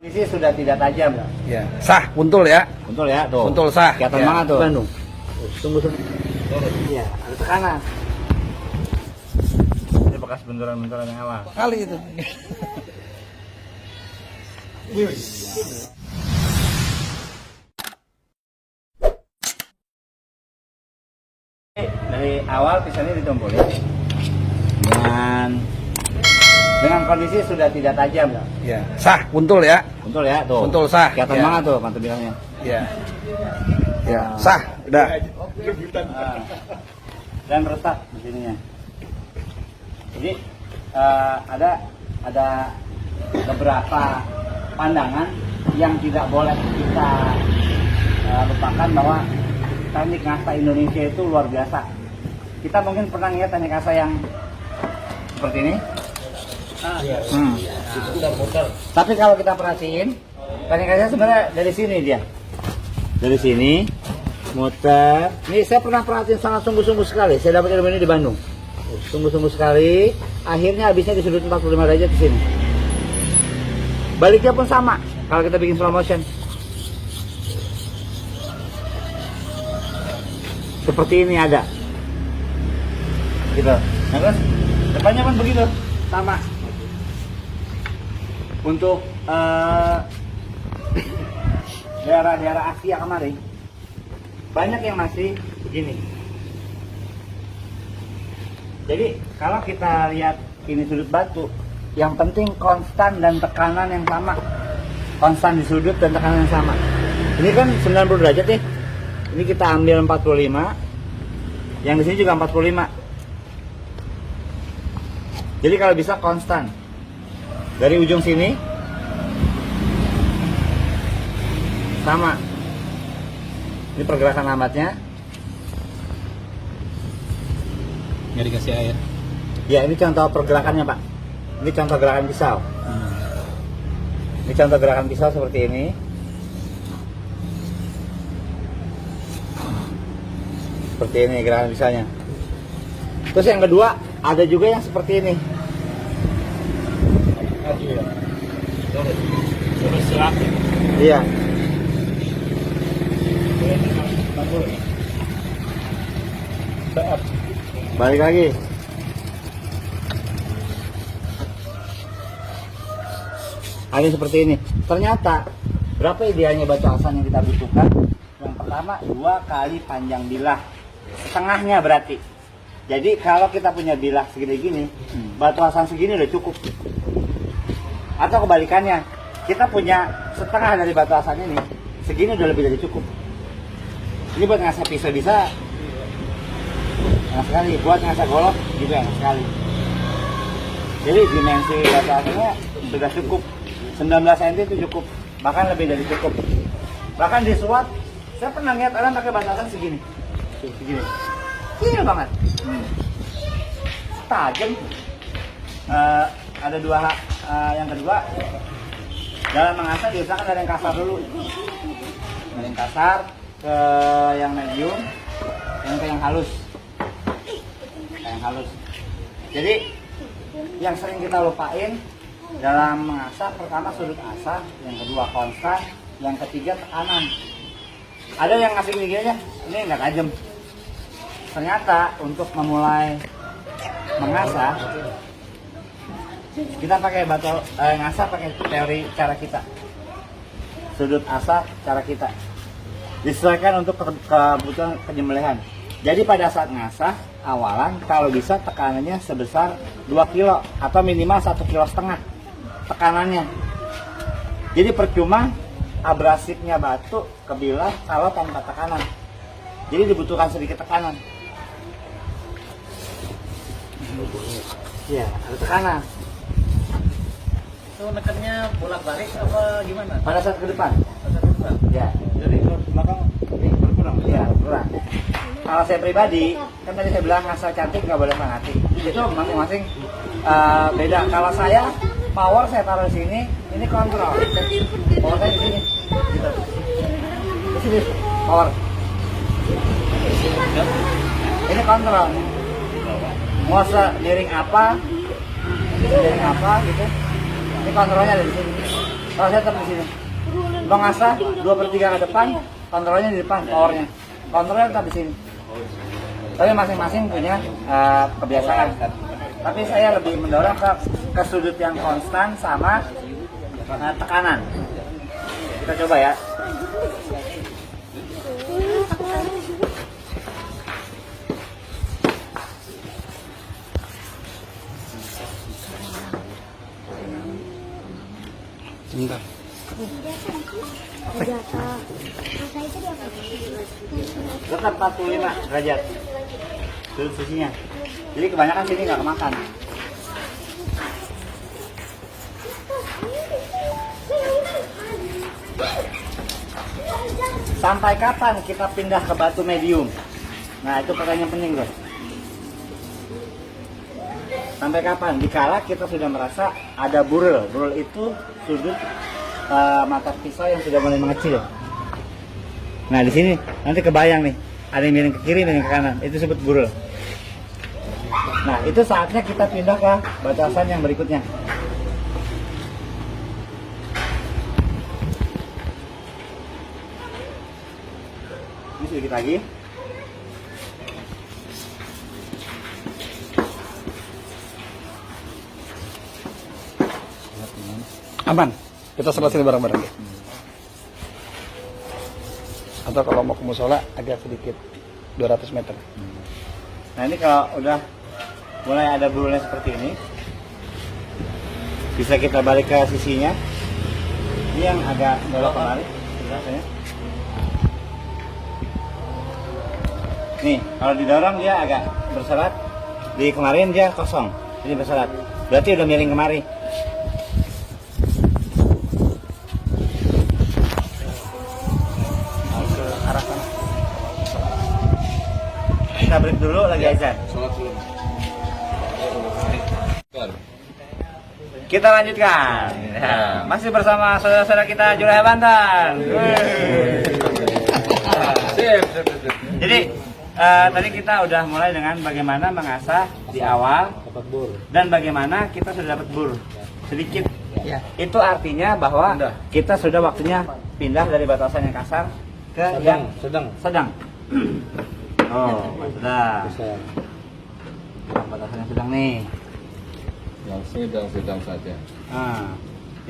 Ini sudah tidak tajam. Ya, sah, puntul ya. Puntul ya, tuh. Puntul sah. Kelihatan Ya. banget tuh. Bandung. Tunggu. Iya, ada tekanan. Ini bekas benturan-benturan yang awal. Kali itu. Dari awal pisaunya ditumpulin dengan kondisi sudah tidak tajam. Ya, sah, puntul ya. Puntul ya, tuh. Puntul sah. Kelihatan Ya. banget tuh pantul bilangnya. Ya. Ya, sah, udah. Ah. Dan retak di sininya. Jadi ada beberapa pandangan yang tidak boleh kita lupakan, bahwa teknik ngasah Indonesia itu luar biasa. Kita mungkin pernah lihat teknik ngasah yang seperti ini. Tapi kalau kita perhatiin, teknik ngasah sebenarnya dari sini dia. Dari sini muter. Ini saya pernah perhatiin sangat sungguh-sungguh sekali. Saya dapat ilmu ini di Bandung. Sungguh-sungguh sekali. Akhirnya habisnya di sudut 45 derajat di sini. Baliknya pun sama. Kalau kita bikin slow motion. Seperti ini ada. Gitu. Nah, terus depannya pun begitu. Sama. Untuk daerah-daerah Asia kemarin, banyak yang masih begini. Jadi kalau kita lihat ini sudut batu, yang penting konstan dan tekanan yang sama. Konstan di sudut dan tekanan yang sama. Ini kan 90 derajat nih. Ini kita ambil 45. Yang di sini juga 45. Jadi kalau bisa konstan. Dari ujung sini sama. Ini pergerakan lambatnya. Nggak dikasih air. Ya, ini contoh pergerakannya, Pak. Ini contoh gerakan pisau. Ini contoh gerakan pisau seperti ini. Seperti ini gerakan pisaunya. Terus yang kedua, ada juga yang seperti ini. Iya. Balik lagi. Ini seperti ini. Ternyata berapa idealnya batu asan yang kita butuhkan? Yang pertama 2 kali panjang bilah, setengahnya berarti. Jadi kalau kita punya bilah segini-gini, batu asan segini udah cukup. Atau kebalikannya, kita punya setengah dari batu asan ini, segini udah lebih dari cukup. Ini buat ngasah pisau bisa enak sekali, buat ngasah golok juga enak sekali. Jadi dimensi batu asannya sudah cukup. 19 cm itu cukup, bahkan lebih dari cukup. Bahkan di SWAT, saya pernah lihat orang pakai batu asan segini. Segini. Kecil banget. Tajam. Ada dua yang kedua, dalam mengasah diusahakan ada yang kasar dulu. Ada yang kasar ke yang medium, dan ke yang halus. Yang halus. Jadi yang sering kita lupain dalam mengasah, pertama sudut asah, yang kedua konstan, yang ketiga tekanan. Ada yang ngasih gini aja, ini nggak tajam. Ternyata untuk memulai mengasah, kita pakai batu ngasah pakai teori cara kita. Sudut asah cara kita. Disesuaikan untuk kebutuhan penyembelihan. Jadi pada saat ngasah awalan, kalau bisa tekanannya sebesar 2 kilo atau minimal 1,5 kilo tekanannya. Jadi percuma abrasifnya batu ke bilah kalau tanpa tekanan. Jadi dibutuhkan sedikit tekanan. Ya, ada tekanan. Itu nekannya bolak-balik apa gimana? Pada saat ke depan. Ya. Jadi kalau ke belakang ini berkurang. Ya, kurang. Kalau saya pribadi, kan tadi saya bilang ngasah cantik nggak boleh fanatik. Itu masing-masing beda. Kalau saya power saya taruh di sini, ini kontrol. Power saya di sini. Gitu. Di sini power. Ini kontrol. Mau miring apa gitu. Ini kontrolnya ada di sini. Kalau saya tetap di sini. Mengasah 2/3 ke depan, kontrolnya di depan, powernya. Kontrolnya tetap di sini. Tapi masing-masing punya kebiasaan. Tapi saya lebih mendorong ke sudut yang konstan sama tekanan. Kita coba ya. Sebentar. Tetap 45 derajat sudut sisinya. Jadi kebanyakan sini nggak kemakan. Sampai kapan kita pindah ke batu medium? Nah itu pertanyaan penting guys. Sampai kapan? Dikala kita sudah merasa ada burel. Burel itu sudut mata pisau yang sudah mulai mengecil. Nah di sini nanti kebayang nih, ada yang miring ke kiri, miring ke kanan. Itu disebut burel. Nah itu saatnya kita pindah ke batasan yang berikutnya. Ini sedikit lagi. Aman. Kita sebelah sini bareng-bareng. Atau kalau mau ke musola agak sedikit 200 meter. Nah ini kalau udah mulai ada burulnya seperti ini, bisa kita balik ke sisinya. Ini yang agak belok kembali. Rasanya. Nih kalau didorong dia agak berserat. Di kemarin dia kosong, ini berserat. Berarti udah miring kemari. Kita break dulu lagi azan. Kita lanjutkan. Ya, masih bersama saudara-saudara kita Julaiha Banten. Jadi tadi kita udah mulai dengan bagaimana mengasah di awal dan bagaimana kita sudah dapat bur sedikit. Itu artinya bahwa kita sudah waktunya pindah dari batasan yang kasar ke yang sedang. Oh, sudah. Batasan yang sedang nih. Yang sedang saja. Nah,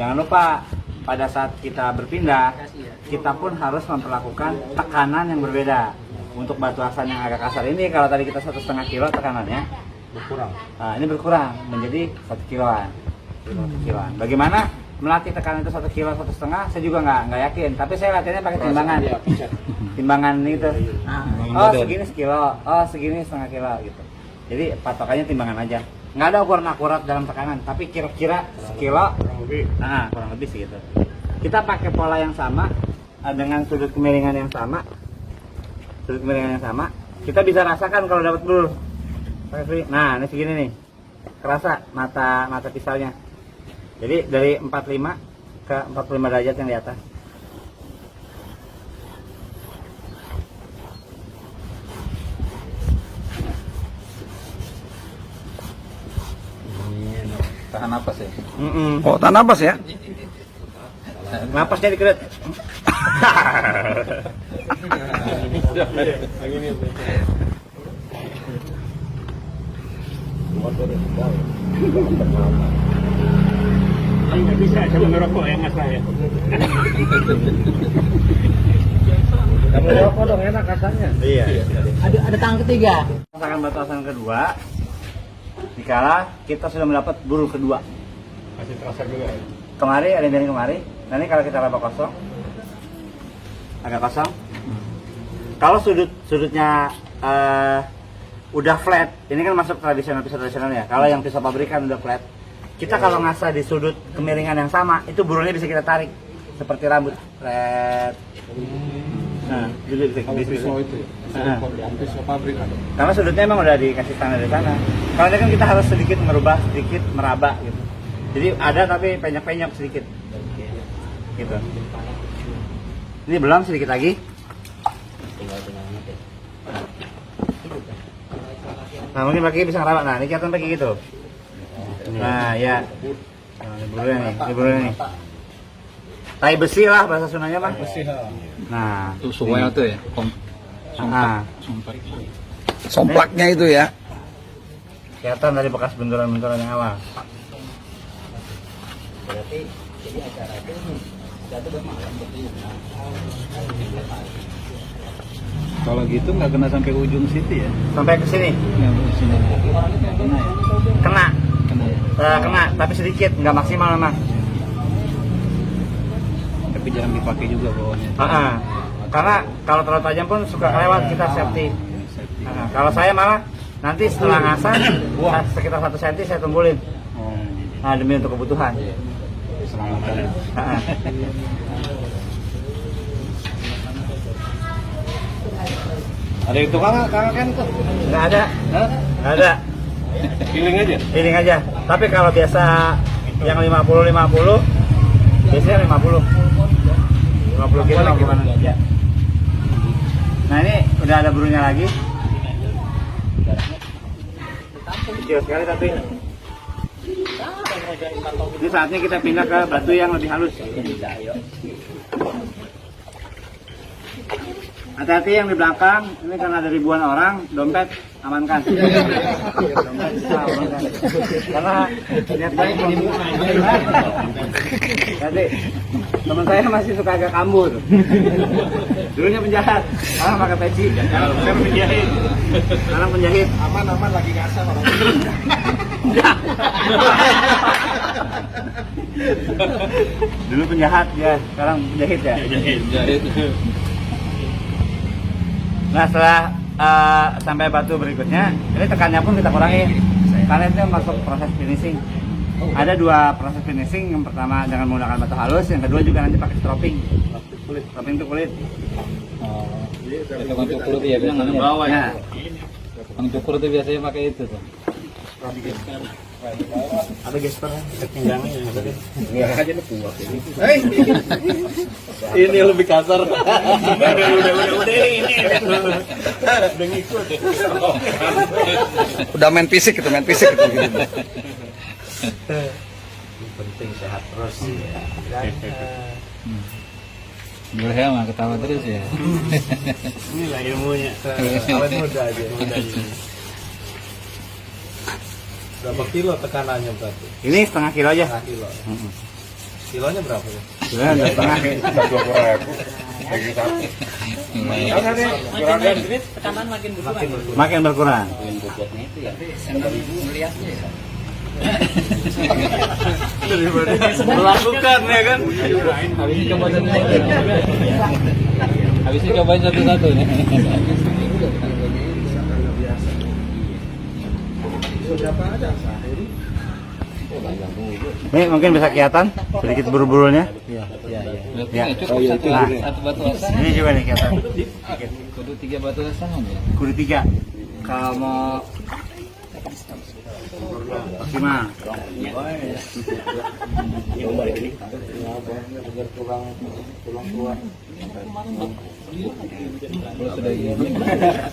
jangan lupa pada saat kita berpindah, kita pun harus memperlakukan tekanan yang berbeda. Untuk batu aksan yang agak kasar ini, kalau tadi kita 1,5 kilo tekanannya Berkurang. Nah, ini berkurang menjadi 1 kiloan. 1 kiloan. Bagaimana melatih tekanan itu 1 kilo, 1,5? Saya juga nggak yakin. Tapi saya latihannya pakai timbangan. Timbangan itu. Oh segini sekilo, oh segini setengah kilo gitu. Jadi patokannya timbangan aja. Nggak ada ukuran akurat dalam tekanan, tapi kira-kira sekilo. Nah kurang lebih sih gitu. Kita pakai pola yang sama dengan sudut kemiringan yang sama. Sudut kemiringan yang sama. Kita bisa rasakan kalau dapat bur. Nah ini segini nih. Kerasa mata pisaunya. Jadi dari 45 ke 45 derajat yang di atas. Tahan napas ya. Oh, tahan napas ya. Napasnya dikedet. Nggak bisa, saya ngerokok yang ngasah ya. Kamu ngerokok dong, enak katanya. Iya. Ada tangan ketiga. Rasakan batasan kedua. Dikala kita sudah mendapat buru kedua. Masih terasa juga ya. Kemari, ada yang dari kemari. Nanti kalau kita raba kosong, agak kosong. Kalau sudutnya udah flat, ini kan masuk pisau tradisional ya. Kalau yang pisau pabrikan udah flat, kita kalau ngasah di sudut kemiringan yang sama, itu burunya bisa kita tarik seperti rambut. Flat. Nah, jadi Pisau itu ya? Pisau pabrik ada. karena sudutnya emang udah dikasih tanda di sana. Kalau ini kan kita harus sedikit merubah, sedikit meraba gitu. Jadi ada tapi penyok-penyok sedikit. Gitu. Ini belum, sedikit lagi. Nah mungkin pakai bisa ngeraba. Nah ini kelihatan pakai gitu. Nah ya. Nah, ini burunya nih. Tai besi lah bahasa Sundanya mah. Nah, Itu suwel tuh ya. ah, Somplaknya itu ya. kelihatan dari bekas benturan-benturan yang awal. Berarti jadi acara itu jatuh bermalam Kalau gitu nggak kena sampai ujung situ ya? sampai ke sini. Yang sini. Kena ya? Kena, Kena ya? kena, tapi sedikit, nggak maksimal memang. Tapi jangan dipakai juga bawahnya. Karena kalau terlalu tajam pun suka kelewat kita safety. Kalau saya malah nanti setelah ngasah sekitar 1 cm saya tumbulin. Nah, demi untuk kebutuhan. Selamatan. Ada itu kakak kan tuh? Nggak ada. Nggak ada. Feeling aja. Feeling aja. Tapi kalau biasa yang 50 biasanya 50 kilo gimana? Ya. Nah ini udah ada burunya lagi. Kecil sekali tapi. Ini saatnya kita pindah ke batu yang lebih halus. Hati-hati yang di belakang, ini karena ada ribuan orang, dompet amankan. Dompet bisa amankan. Karena niat baik jadi teman saya masih suka agak kambur. Dulunya penjahat, sekarang pakai peci. Sekarang penjahit. Sekarang penjahit. Aman lagi ngasah orang. Dulu penjahat ya, sekarang penjahit ya. Jahit. Nah setelah sampai batu berikutnya, ini tekannya pun kita kurangi karena itu masuk proses finishing. Ada 2 proses finishing, yang pertama dengan menggunakan batu halus, yang kedua juga nanti pakai stropping. Stropping itu kulit. Itu kan cukur tuh ya biasanya. Bawah Ya. Bang cukur tuh biasanya pakai itu tuh. Ada gesper, ketinggangan yang ada. Enggak aja lu kuat ini. Ini lebih kasar. Udah ini. Udah ngikut. Udah main fisik gitu. Gitu. Penting sehat terus ya. Gue mah ketawa terus ya. Inilah ilmunya. Awet muda aja. Berapa kilo tekanannya berarti? Ini setengah kilo aja. Kilo. Kilonya berapa ya? Sudah ada setengah. Makin berkurang. Melakukan ya kan? Habis ini coba Habis ini cobain satu-satu nih. Ini mungkin bisa kelihatan sedikit buru-burunya. Ya. Oh, iya, itu. Nah, Satu batu asang. ini juga nih kelihatan. Kudu 3 batu asang ya. Kudu 3. Kalau mau maksimal. Kalau sudah ini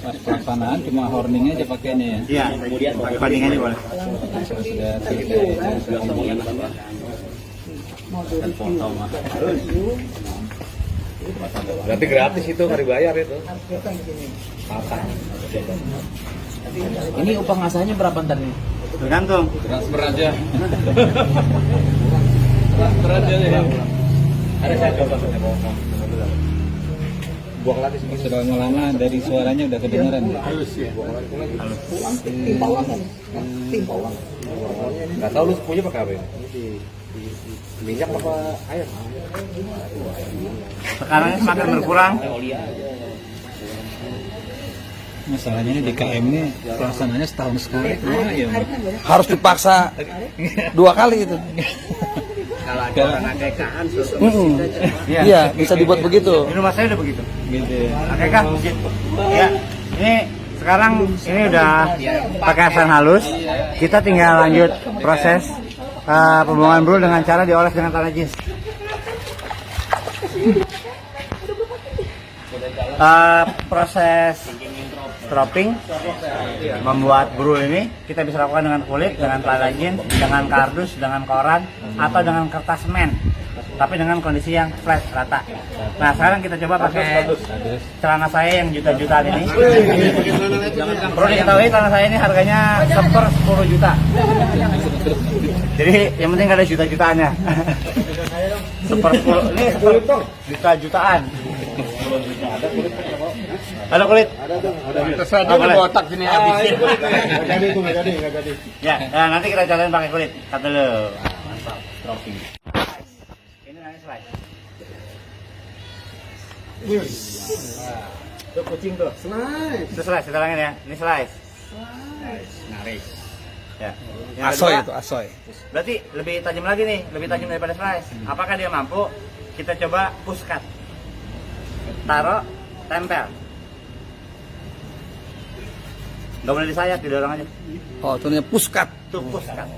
pas pelaksanaan cuma horningnya aja pakainya ya. Iya, kemudian pakai bandingannya boleh. Kalau sudah Berarti gratis itu, nggak dibayar itu. Ini upah ngasahnya berapa ntar nih? Tergantung. transfer aja. Transfer aja ya. Ada saya coba buang lagi Kalau sudah lama dari suaranya udah kedengeran. nggak tahu lu punya pakai apa ini? Minyak apa air? Sekarang semakin berkurang. Masalahnya ini DKM ini pelaksanaannya setahun sekali. Ya. Harus dipaksa 2 kali itu. Kalau ada orang akekaan Iya, bisa dibuat begitu. Di rumah saya udah begitu. Gitu. Oke kan? Ya. Ini sekarang ini udah pakai asan halus. Kita tinggal lanjut proses pembuangan brul dengan cara dioles dengan tanah jeans. Proses stropping membuat brul ini kita bisa lakukan dengan kulit, dengan tanah jeans, dengan kardus, dengan koran, atau dengan kertas semen. tapi dengan kondisi yang flat rata. Nah sekarang kita coba pakai celana saya yang juta-jutaan ini. Perlu diketahui celana saya ini harganya 10 juta. Jadi yang penting ada juta-jutaannya. 10 ini 10 juta-jutaan. Ada kulit? Kita saja udah botak sini habisin. Ya, nah, nanti kita cobain pakai kulit. Cut dulu. Mantap. Dropping. Ini namanya slice. Tuh kucing tuh. Slice. Itu slice, kita ulangin ya. Ini slice. Naris. Ya. Yang Asoy kedua, itu, asoy. berarti lebih tajam lagi nih, lebih tajam daripada slice. Apakah dia mampu? Kita coba push cut. Taruh, tempel. Nggak boleh disayat, didorong aja. Oh, itu namanya puskat. Tuh push cut.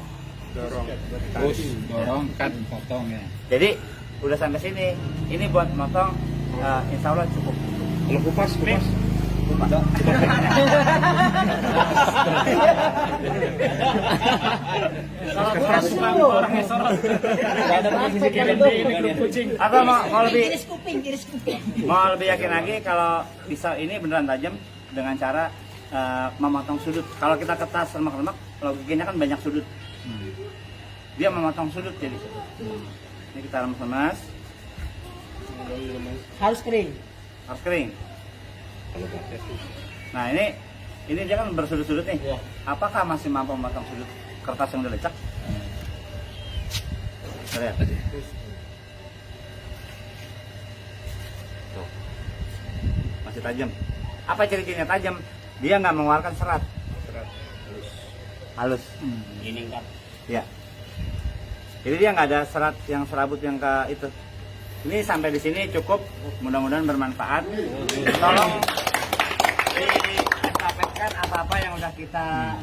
Dorong, cut, potong ya. Jadi udah sampai sini. Ini buat motong, insya Allah cukup. Kalau kupas. Atau mau lebih yakin lagi kalau bisa ini beneran tajam dengan cara memotong sudut. Kalau kita kertas lemak-lemak, logikanya kan banyak sudut. Dia memotong sudut jadi. Ini kita remas-remas. Harus kering. Harus kering. Nah ini dia kan bersudut-sudut nih. Apakah masih mampu memotong sudut kertas yang udah lecak? Lihat. Tuh. Masih tajam. Apa ciri-cirinya tajam? Dia nggak mengeluarkan serat. Halus. Ini kan? Ya. Jadi dia nggak ada serat yang serabut yang ke itu. Ini sampai di sini cukup. Mudah-mudahan bermanfaat. Tolong diestafetkan apa-apa yang udah kita